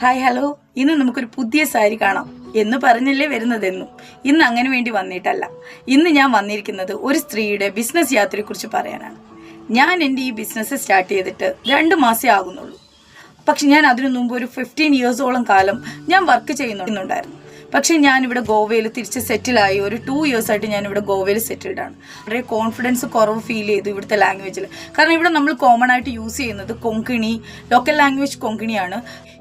Hi hello, ഇന്ന് നമുക്കൊരു പുതിയ സാരി കാണാം എന്ന് പറഞ്ഞല്ലേ വരുന്നതെന്നും. ഇന്ന് അങ്ങനെ വേണ്ടി വന്നിട്ടല്ല. ഇന്ന് ഞാൻ വന്നിരിക്കുന്നത് ഒരു സ്ത്രീയുടെ ബിസിനസ് യാത്രയെക്കുറിച്ച് പറയാനാണ്. ഞാൻ എൻ്റെ ഈ ബിസിനസ് സ്റ്റാർട്ട് ചെയ്തിട്ട് 2 മാസേ ആകുന്നുള്ളൂ. പക്ഷെ ഞാൻ അതിനു മുമ്പ് ഒരു 15 ഇയേഴ്സോളം കാലം ഞാൻ വർക്ക് ചെയ്യുന്നുണ്ടായിരുന്നു. പക്ഷേ ഞാനിവിടെ ഗോവയിൽ തിരിച്ച് സെറ്റിലായി. ഒരു 2 ഇയേഴ്സായിട്ട് ഞാനിവിടെ ഗോവയിൽ സെറ്റിൽഡാണ്. വളരെ കോൺഫിഡൻസ് കുറവ് ഫീൽ ചെയ്തു ഇവിടുത്തെ ലാംഗ്വേജിൽ. കാരണം ഇവിടെ നമ്മൾ കോമൺ ആയിട്ട് യൂസ് ചെയ്യുന്നത് കൊങ്കിണി, ലോക്കൽ ലാംഗ്വേജ് കൊങ്കിണിയാണ്.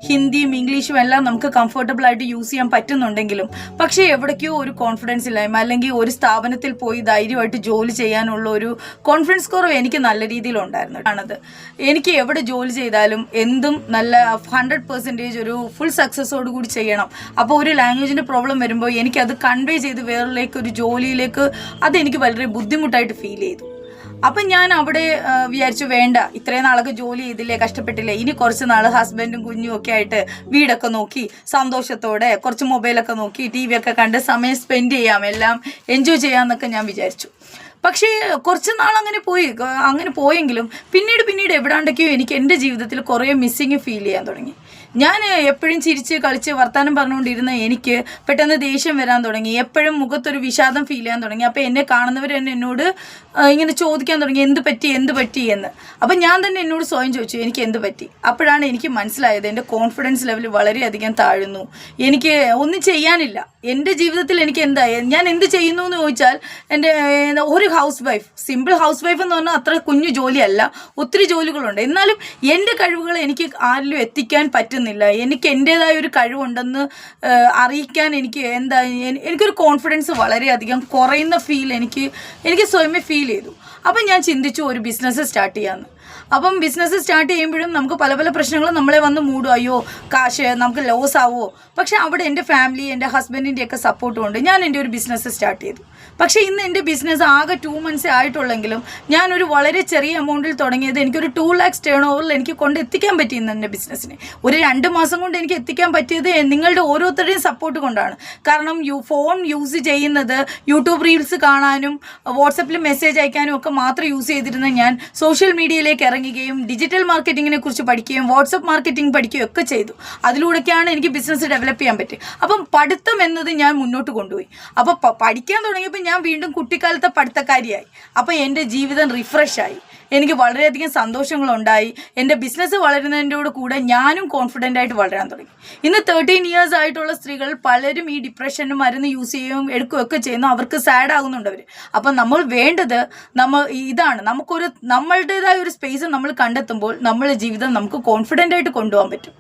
ഹിന്ദിയും ഇംഗ്ലീഷും എല്ലാം നമുക്ക് കംഫർട്ടബിൾ ആയിട്ട് യൂസ് ചെയ്യാൻ പറ്റുന്നുണ്ടെങ്കിലും പക്ഷേ എവിടേക്കോ ഒരു കോൺഫിഡൻസ് ഇല്ലായ്മ, അല്ലെങ്കിൽ ഒരു സ്ഥാപനത്തിൽ പോയി ധൈര്യമായിട്ട് ജോലി ചെയ്യാനുള്ള ഒരു കോൺഫിഡൻസ് കുറവ് എനിക്ക് നല്ല രീതിയിലുണ്ടായിരുന്നു. ആണത് എനിക്ക് എവിടെ ജോലി ചെയ്താലും എന്തും നല്ല 100% ഒരു ഫുൾ സക്സസ്സോട് കൂടി ചെയ്യണം. അപ്പോൾ ഒരു ലാംഗ്വേജിൻ്റെ പ്രോബ്ലം വരുമ്പോൾ എനിക്കത് കൺവേ ചെയ്ത് വേറിലേക്ക് ഒരു ജോലിയിലേക്ക് അതെനിക്ക് വളരെ ബുദ്ധിമുട്ടായിട്ട് ഫീൽ ചെയ്തു. അപ്പം ഞാൻ അവിടെ വിചാരിച്ചു, വേണ്ട, ഇത്രയും നാളൊക്കെ ജോലി ചെയ്തില്ലേ, കഷ്ടപ്പെട്ടില്ലേ, ഇനി കുറച്ച് നാൾ ഹസ്ബൻഡും കുഞ്ഞും ഒക്കെ ആയിട്ട് വീടൊക്കെ നോക്കി സന്തോഷത്തോടെ കുറച്ച് മൊബൈലൊക്കെ നോക്കി TV ഒക്കെ കണ്ട് സമയം സ്പെൻഡ് ചെയ്യാം, എല്ലാം എൻജോയ് ചെയ്യാമെന്നൊക്കെ ഞാൻ വിചാരിച്ചു. പക്ഷേ കുറച്ച് നാൾ അങ്ങനെ പോയെങ്കിലും പിന്നീട് എവിടാണ്ടൊക്കെയോ എനിക്ക് എൻ്റെ ജീവിതത്തിൽ കുറേ മിസ്സിങ് ഫീൽ ചെയ്യാൻ തുടങ്ങി. ഞാൻ എപ്പോഴും ചിരിച്ച് കളിച്ച് വർത്തമാനം പറഞ്ഞുകൊണ്ടിരുന്ന എനിക്ക് പെട്ടെന്ന് ദേഷ്യം വരാൻ തുടങ്ങി. എപ്പോഴും മുഖത്തൊരു വിഷാദം ഫീൽ ചെയ്യാൻ തുടങ്ങി. അപ്പോൾ എന്നെ കാണുന്നവർ തന്നെ എന്നോട് ഇങ്ങനെ ചോദിക്കാൻ തുടങ്ങി, എന്ത് പറ്റി എന്ന്. അപ്പം ഞാൻ തന്നെ എന്നോട് സ്വയം ചോദിച്ചു, എനിക്ക് എന്ത് പറ്റി. അപ്പോഴാണ് എനിക്ക് മനസ്സിലായത് എൻ്റെ കോൺഫിഡൻസ് ലെവൽ വളരെയധികം താഴുന്നു. എനിക്ക് ഒന്നും ചെയ്യാനില്ല എൻ്റെ ജീവിതത്തിൽ. എനിക്ക് ഞാൻ എന്ത് ചെയ്യുന്നു എന്ന് ചോദിച്ചാൽ, എൻ്റെ ഒരു house wife, simple house wife എന്ന് പറഞ്ഞാൽ അത്ര കുഞ്ഞു ജോലിയല്ല, ഒത്തിരി ജോലികളുണ്ട്. എന്നാലും എൻ്റെ കഴിവുകൾ എനിക്ക് ആരിലും എത്തിക്കാൻ പറ്റുന്നില്ല. എനിക്ക് എൻ്റേതായ ഒരു കഴിവുണ്ടെന്ന് അറിയിക്കാൻ എനിക്കൊരു കോൺഫിഡൻസ് വളരെയധികം കുറയുന്ന ഫീൽ എനിക്ക് സ്വയമേ ഫീൽ ചെയ്തു. അപ്പം ഞാൻ ചിന്തിച്ചു ഒരു ബിസിനസ് സ്റ്റാർട്ട് ചെയ്യാമെന്ന്. അപ്പം ബിസിനസ് സ്റ്റാർട്ട് ചെയ്യുമ്പോഴും നമുക്ക് പല പ്രശ്നങ്ങളും നമ്മളെ വന്ന് മൂടും. അയ്യോ, കാശ് നമുക്ക് ലോസ് ആവുമോ. പക്ഷെ അവിടെ എൻ്റെ ഫാമിലി, എൻ്റെ ഹസ്ബൻഡിൻ്റെയൊക്കെ സപ്പോർട്ട് കൊണ്ട് ഞാൻ എൻ്റെ ഒരു ബിസിനസ് സ്റ്റാർട്ട് ചെയ്തു. പക്ഷേ ഇന്ന് എൻ്റെ ബിസിനസ് ആകെ 2 മന്ത്സേ ആയിട്ടുള്ളെങ്കിലും ഞാനൊരു വളരെ ചെറിയ എമൗണ്ടിൽ തുടങ്ങിയത് എനിക്കൊരു 2 lakhs ടേൺ ഓവറിൽ എനിക്ക് കൊണ്ട് എത്തിക്കാൻ പറ്റി ഇന്ന് എൻ്റെ ബിസിനസ്സിനെ. ഒരു 2 മാസം കൊണ്ട് എനിക്ക് എത്തിക്കാൻ പറ്റിയത് നിങ്ങളുടെ ഓരോരുത്തരുടെയും സപ്പോർട്ട് കൊണ്ടാണ്. കാരണം ഫോൺ യൂസ് ചെയ്യുന്നത് യൂട്യൂബ് റീൽസ് കാണാനും വാട്സപ്പിൽ മെസ്സേജ് അയക്കാനും ഒക്കെ മാത്രം യൂസ് ചെയ്തിരുന്ന ഞാൻ സോഷ്യൽ മീഡിയയിലേക്ക് ഇറങ്ങുകയും ഡിജിറ്റൽ മാർക്കറ്റിങ്ങിനെ കുറിച്ച് പഠിക്കുകയും വാട്സപ്പ് മാർക്കറ്റിംഗ് പഠിക്കുകയും ഒക്കെ ചെയ്തു. അതിലൂടെയൊക്കെയാണ് എനിക്ക് ബിസിനസ് ഡെവലപ്പ് ചെയ്യാൻ പറ്റും. അപ്പം പഠിത്തം എന്നത് ഞാൻ മുന്നോട്ട് കൊണ്ടുപോയി. അപ്പോൾ പഠിക്കാൻ തുടങ്ങിയപ്പോൾ ഞാൻ വീണ്ടും കുട്ടിക്കാലത്തെ പഠിത്തക്കാരിയായി. അപ്പോൾ എൻ്റെ ജീവിതം റിഫ്രഷായി. എനിക്ക് വളരെയധികം സന്തോഷങ്ങളുണ്ടായി. എൻ്റെ ബിസിനസ് വളരുന്നതിൻ്റെ കൂടെ ഞാനും കോൺഫിഡൻ്റ് ആയിട്ട് വളരാൻ തുടങ്ങി. ഇന്ന് 13 ഇയേഴ്സ് ആയിട്ടുള്ള സ്ത്രീകൾ പലരും ഈ ഡിപ്രഷന് മരുന്ന് യൂസ് ചെയ്യുകയും എടുക്കുകയൊക്കെ ചെയ്യുന്നു. അവർക്ക് സാഡ് ആകുന്നുണ്ട് അവർ. അപ്പം നമ്മൾ വേണ്ടത് ഇതാണ്, നമ്മളുടേതായ ഒരു സ്പേസ് നമ്മൾ കണ്ടെത്തുമ്പോൾ നമ്മളുടെ ജീവിതം നമുക്ക് കോൺഫിഡൻ്റ് ആയിട്ട് കൊണ്ടുപോകാൻ പറ്റും.